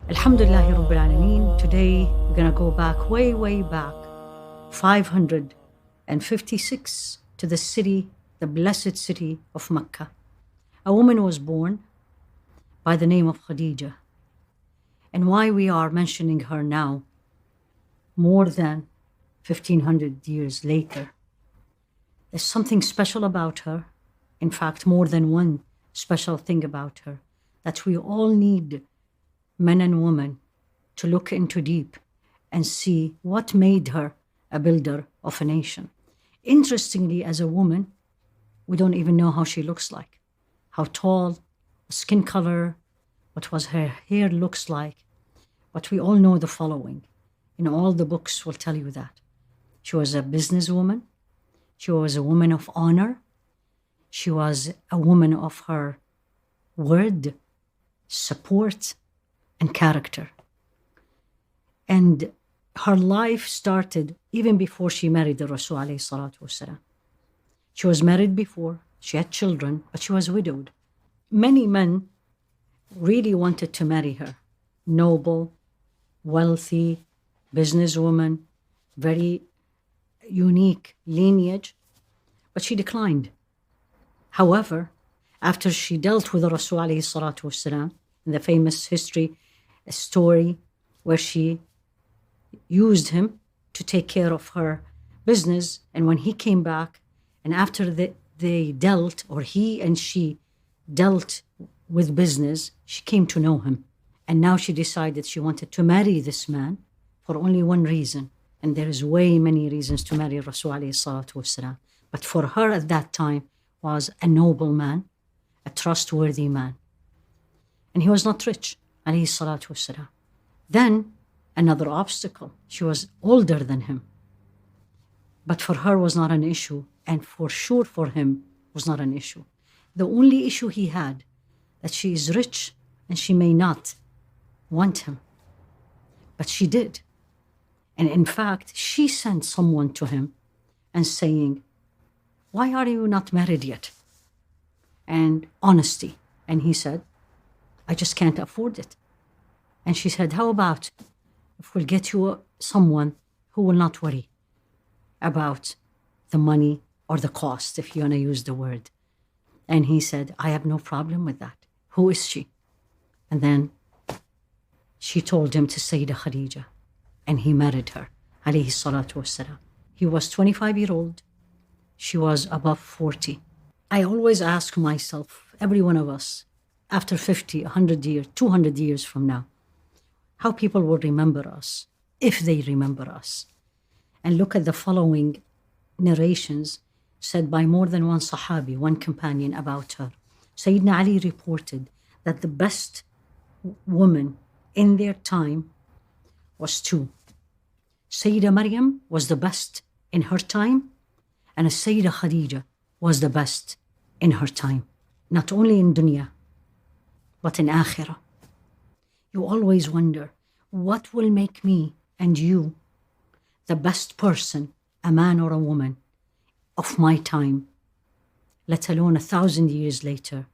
Alhamdulillahi Rabbil Alameen. Today we're going to go back, way back, 556 to the city, the blessed city of Mecca. A woman was born by the name of Khadijah. And why we are mentioning her now, more than 1500 years later, there's something special about her. In fact, more than one special thing about her that we all need, men and women, to look into deep and see what made her a builder of a nation. Interestingly, as a woman, we don't even know how she looks like, how tall, skin color, what was her hair looks like. But we all know the following. In all the books will tell you that. She was a businesswoman. She was a woman of honor. She was a woman of her word, support, and character. And her life started even before she married the Rasul alayhi salatu wasalam. She was married before, she had children, but she was widowed. Many men really wanted to marry her. Noble, wealthy, businesswoman, very unique lineage, but she declined. However, after she dealt with the Rasul alayhi salatu wasalam, in the famous history, a story where she used him to take care of her business, and when he came back, and after they dealt, or he and she dealt with business, she came to know him. And now she decided she wanted to marry this man for only one reason. And there is way many reasons to marry Rasul alayhi salatu wasalam. But for her at that time was a noble man, a trustworthy man. And he was not rich, alayhi salatu wasalam. Then another obstacle, she was older than him. But for her was not an issue, and for sure for him was not an issue. The only issue he had, that she is rich and she may not want him. But she did. And in fact, she sent someone to him and saying, why are you not married yet? And honesty. And he said, I just can't afford it. And she said, how about if we'll get you someone who will not worry about the money or the cost, if you want to use the word. And he said, I have no problem with that. Who is she? And then she told him to Sayyidah Khadijah, and he married her, alayhi salatu wassalam. He was 25-year-old. She was above 40. I always ask myself, every one of us, after 50, 100 years, 200 years from now, how people will remember us, if they remember us. And look at the following narrations said by more than one Sahabi, one companion about her. Sayyidina Ali reported that the best woman in their time was two. Sayyidah Maryam was the best in her time, and Sayyidah Khadijah was the best in her time. Not only in dunya, but in akhirah. You always wonder, what will make me and you the best person, a man or a woman, of my time, let alone 1,000 years later,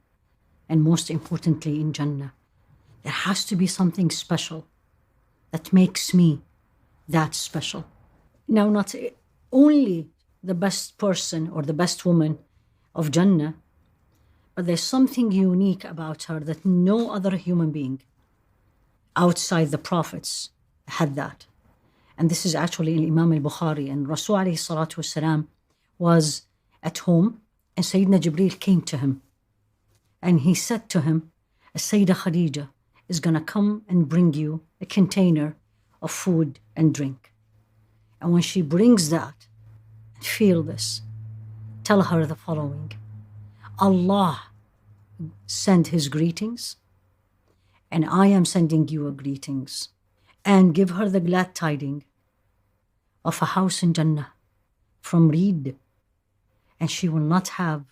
and most importantly in Jannah. There has to be something special that makes me that special. Now, not only the best person or the best woman of Jannah, but there's something unique about her that no other human being outside the prophets had that. And this is actually in Imam al-Bukhari. And Rasul alayhi salatu wasalam was at home, and Sayyidina Jibreel came to him. And he said to him, Sayyidah Khadijah is going to come and bring you a container of food and drink. And when she brings that, feel this, tell her the following. Allah send his greetings, and I am sending you a greetings. And give her the glad tiding of a house in Jannah from reed, and she will not have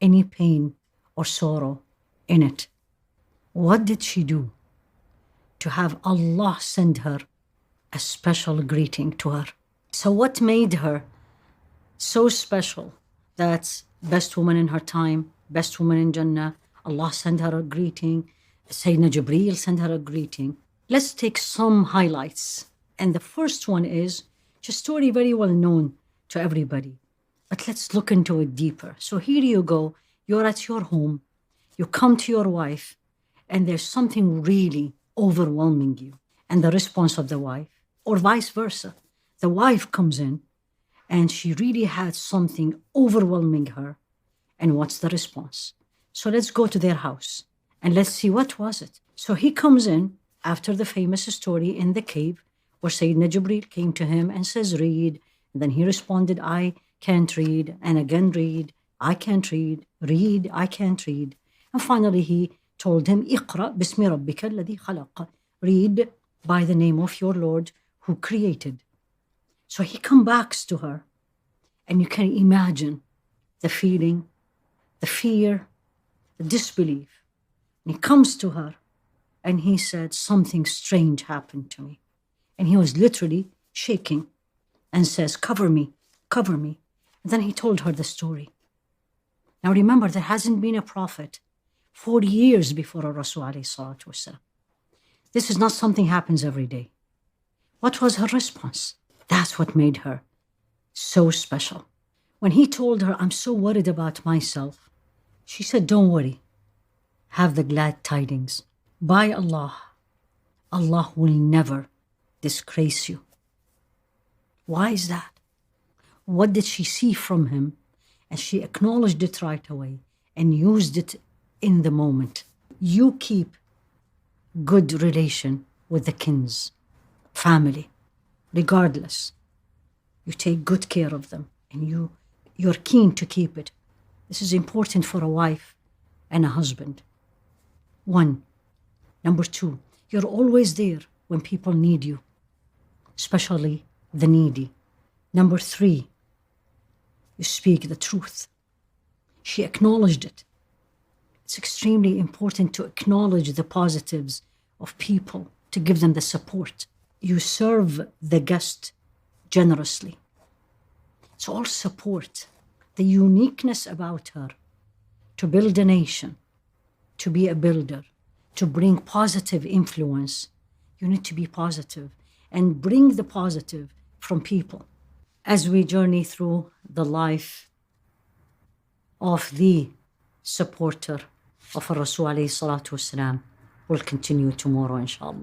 any pain or sorrow in it. What did she do to have Allah send her a special greeting to her? So what made her so special that best woman in her time, best woman in Jannah, Allah sent her a greeting, Sayyidina Jibreel sent her a greeting? Let's take some highlights. And the first one is just a story very well known to everybody. But let's look into it deeper. So here you go. You're at your home. You come to your wife, and there's something really overwhelming you. And the response of the wife, or vice versa. The wife comes in, and she really had something overwhelming her. And what's the response? So let's go to their house, and let's see what was it. So he comes in after the famous story in the cave, where Sayyidina Jibreel came to him and says, read. And then he responded, I can't read. And again, read. I can't read. Read. I can't read. And finally, he told him, Iqra bismi rabbika alladhi khalaq. Read by the name of your Lord who created. So he comes back to her, and you can imagine the feeling, the fear, the disbelief. And he comes to her, and he said, something strange happened to me. And he was literally shaking and says, cover me, cover me. And then he told her the story. Now remember, there hasn't been a prophet 40 years before a Rasul alayhi salatu wasalam. This is not something happens every day. What was her response? That's what made her so special. When he told her, I'm so worried about myself, she said, don't worry. Have the glad tidings. By Allah, Allah will never disgrace you. Why is that? What did she see from him? And she acknowledged it right away and used it in the moment. You keep good relation with the kins, family, regardless. You take good care of them, and you're keen to keep it. This is important for a wife and a husband. 1. Number 2, you're always there when people need you, especially the needy. Number 3, you speak the truth. She acknowledged it. It's extremely important to acknowledge the positives of people, to give them the support. You serve the guest generously. It's all support. The uniqueness about her, to build a nation, to be a builder, to bring positive influence. You need to be positive and bring the positive from people. As we journey through the life of the supporter of Rasul alayhi salatu wasalam, we'll continue tomorrow, inshallah.